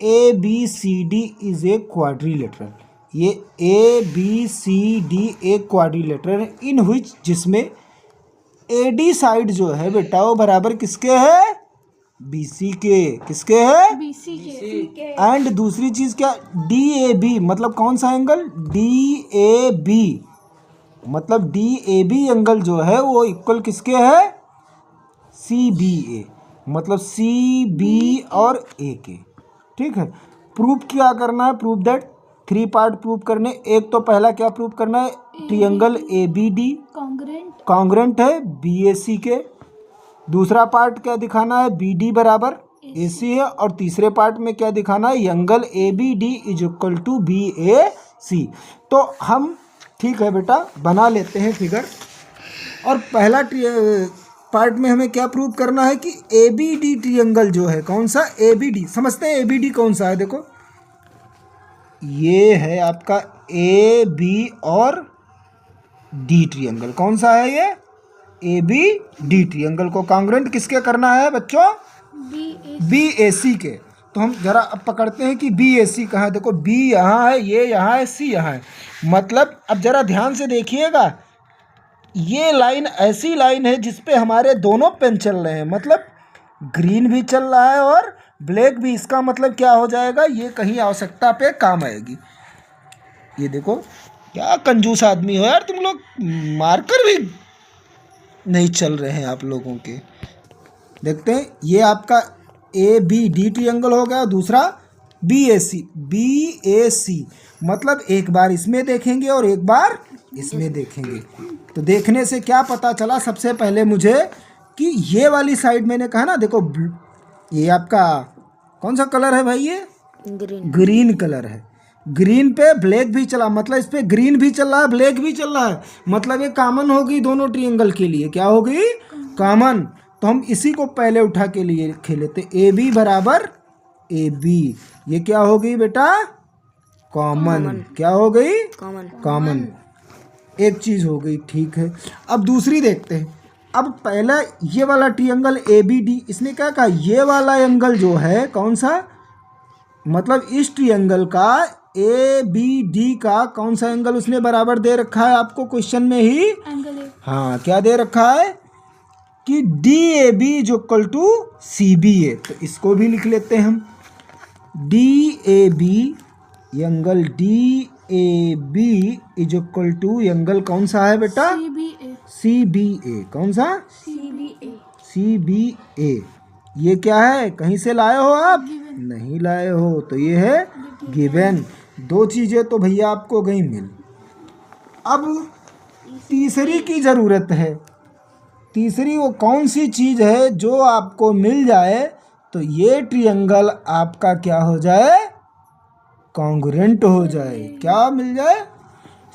ABCD is a quadrilateral. ये ABCD एक quadrilateral है इन विच, जिसमें AD साइड जो है बेटा वो बराबर किसके है? BC के। किसके है? BC के। एंड दूसरी चीज क्या? DAB मतलब कौन सा एंगल? DAB मतलब DAB एंगल जो है वो इक्वल किसके है? CBA मतलब CB और A के। ठीक है। प्रूफ क्या करना है? प्रूफ दैट 3 पार्ट प्रूव करने। एक तो पहला क्या प्रूव करना है? ट्रियंगल ABD कॉन्ग्रेंट है BAC के। दूसरा पार्ट क्या दिखाना है? BD बराबर AC है। और तीसरे पार्ट में क्या दिखाना है? Angle ABD is equal to BAC। तो हम ठीक है बेटा बना लेते हैं फिगर। और पहला पार्ट में हमें क्या प्रूव करना है कि ABD ट्रियंगल जो है, कौन सा? ABD। समझते हैं ABD कौन सा है? देखो ये है आपका AB और D ट्रियंगल। कौन सा है ये? ABD ट्रियंगल को कॉन्ग्रुएंट किसके करना है बच्चों? BAC के। तो हम जरा अब पकड़ते हैं कि BAC कहाँ है। देखो B यहाँ है, ये यहाँ है, C यहाँ है। मतलब अब जरा ध्यान से देखिएगा, ये लाइन ऐसी लाइन है जिसपे हमारे दोनों पेन चल रहे हैं, मतलब ग्रीन भी चल रहा है और ब्लैक भी। इसका मतलब क्या हो जाएगा? ये कहीं आवश्यकता पे काम आएगी। ये देखो क्या कंजूस आदमी हो यार तुम लोग, मार्कर भी नहीं चल रहे हैं आप लोगों के। देखते हैं, ये आपका ABD ट्रियंगल हो गया, दूसरा BAC मतलब एक बार इसमें देखेंगे और एक बार इसमें देखेंगे। तो देखने से क्या पता चला? सबसे पहले मुझे कि ये वाली साइड मैंने कहा ना, देखो ये आपका कौन सा कलर है भाई? ये ग्रीन कलर है। ग्रीन पे ब्लैक भी चला, मतलब इस पे ग्रीन भी चल रहा है, ब्लैक भी चल रहा है, मतलब ये कॉमन हो गई दोनों ट्रायंगल के लिए। क्या हो गई? कॉमन। तो हम इसी को पहले उठा के लिए खेल लेते। AB बराबर AB, ये क्या हो गई बेटा? कॉमन। क्या हो गई? कॉमन। एक चीज हो गई। ठीक है, अब दूसरी देखते हैं। अब पहला ये वाला ट्रायंगल ABD, इसने क्या कहा? ये वाला एंगल जो है कौन सा, मतलब इस ट्रायंगल का ABD का कौन सा एंगल उसने बराबर दे रखा है आपको क्वेश्चन में ही? हाँ, क्या दे रखा है कि DAB is equal to CBA। तो इसको भी लिख लेते हैं हम। DAB angle DAB is equal to angle कौन सा है बेटा? CBA। कौन सा? CBA। ये क्या है? कहीं से लाए हो आप? नहीं लाए हो, तो ये है गिवन। दो चीजें तो भैया आपको गई मिल। अब तीसरी की जरूरत है। तीसरी वो कौन सी चीज है जो आपको मिल जाए तो ये ट्रायंगल आपका क्या हो जाए? कॉन्ग्रुएंट हो जाए। क्या मिल जाए?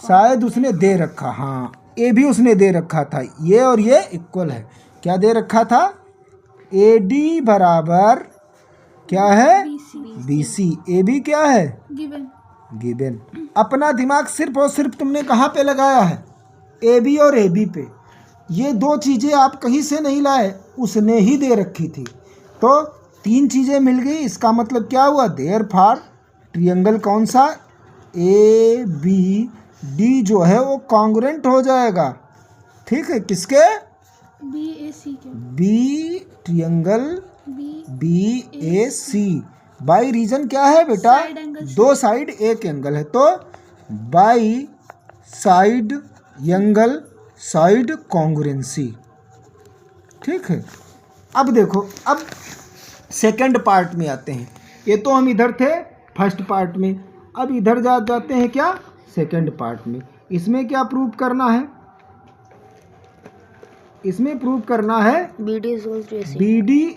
शायद उसने दे रखा, हाँ ये भी उसने दे रखा था, ये और ये इक्वल है। क्या दे रखा था? AD बराबर क्या है? BC। AB क्या है? गिवन। अपना दिमाग सिर्फ और सिर्फ तुमने कहाँ पे लगाया है? AB और AB पे। ये दो चीज़ें आप कहीं से नहीं लाए, उसने ही दे रखी थी। तो 3 चीज़ें मिल गई। इसका मतलब क्या हुआ? देयरफॉर ट्रायंगल कौन सा? ABD जो है वो कॉन्ग्रुएंट हो जाएगा। ठीक है, किसके? BAC के। B triangle BAC by reason क्या है बेटा? दो साइड एक एंगल है, तो by side angle side congruency. ठीक है, अब देखो, अब सेकंड पार्ट में आते हैं। ये तो हम इधर थे फर्स्ट पार्ट में, अब इधर जाते हैं क्या? सेकंड पार्ट में। इसमें क्या प्रूव करना है? इसमें प्रूव करना है BD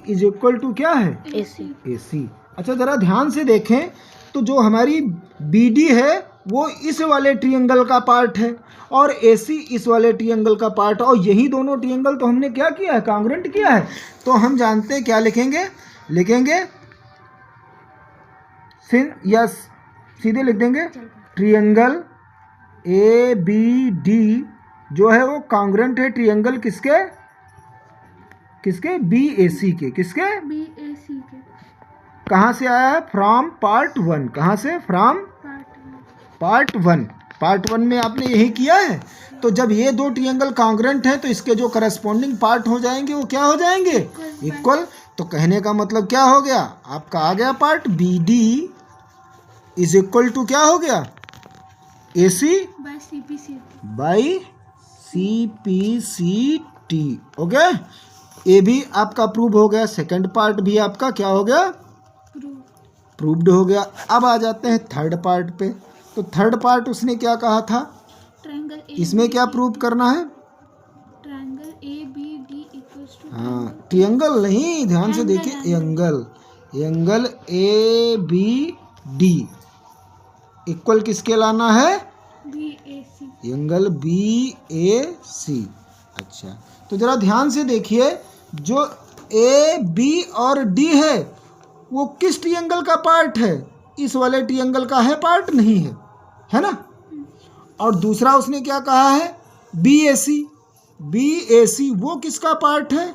इज इक्वल टू क्या है? AC। अच्छा जरा ध्यान से देखें तो जो हमारी BD है वो इस वाले ट्रायंगल का पार्ट है और AC इस वाले ट्रायंगल का पार्ट है, और यही दोनों ट्रायंगल तो हमने क्या किया है? कॉन्ग्रुएंट किया है। तो हम जानते हैं क्या लिखेंगे? फिर या सीधे लिख देंगे ट्रायंगल ABD जो है वो कॉन्ग्रुएंट है ट्रायंगल किसके? BAC के। किसके? BAC के। कहाँ से आया है? From part 1। कहाँ से? From part 1। पार्ट 1 में आपने यही किया है। तो जब ये दो ट्रायंगल कॉन्ग्रुएंट हैं तो इसके जो करस्पॉन्डिंग पार्ट हो जाएंगे वो क्या हो जाएंगे? इक्वल। तो कहने का मतलब क्या हो गया? आपका आ गया part B D is equal to क्या हो गया? A C by C P C T. Okay, ये भी आपका प्रूव हो गया। सेकंड पार्ट भी आपका क्या हो गया? प्रूव्ड हो गया। अब आ जाते हैं थर्ड पार्ट पे। तो थर्ड पार्ट उसने क्या कहा था? इसमें क्या प्रूव करना है? Triangle A B D equals to, हाँ, ट्रायंगल नहीं, ध्यान से देखिए, angle A B D equal किसके लाना है? B A C. Angle B A C. अच्छा, तो जरा ध्यान से देखिए, जो ए बी और डी है वो किस ट्रायंगल का पार्ट है? इस वाले ट्रायंगल का है पार्ट? नहीं है, है ना। और दूसरा उसने क्या कहा है? B A C. B A सी वो किसका पार्ट है?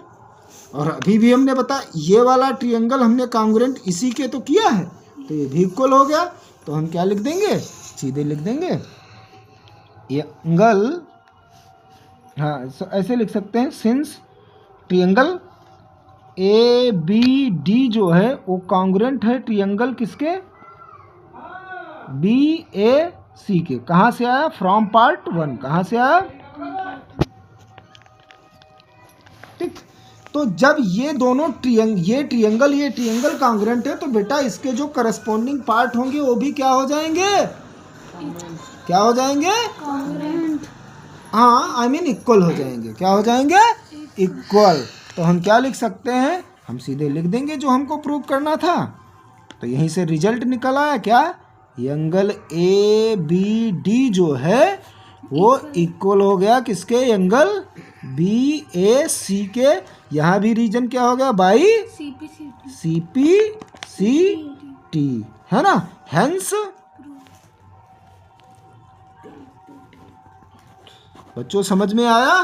और अभी भी हमने बताया ये वाला ट्रायंगल हमने कॉन्ग्रुएंट इसी के तो किया है, तो ये भी इक्वल हो गया। तो हम क्या लिख देंगे? सीधे लिख देंगे एंगल, हाँ ऐसे लिख सकते हैं, since triangle A B D जो है वो कॉन्ग्रुएंट है ट्रायंगल किसके? बी ए सी के। कहाँ से आया? From part 1। कहाँ से आया? ठीक। तो जब ये दोनों ये ट्रायंगल कॉन्ग्रुएंट है तो बेटा इसके जो करस्पॉन्डिंग पार्ट होंगे वो भी क्या हो जाएंगे? क्या हो जाएंगे? हाँ, आई मीन इक्वल हो जाएंगे। क्या हो जाएंगे? इक्वल। तो हम क्या लिख सकते हैं? हम सीधे लिख देंगे जो हमको प्रूव करना था। तो यहीं से रिजल्ट निकल आया क्या? एंगल ए बी डी जो है वो इक्वल हो गया किसके? एंगल बी ए सी के। यहाँ भी रीजन क्या हो गया? By C P C T, है ना। हेंस बच्चों समझ में आया?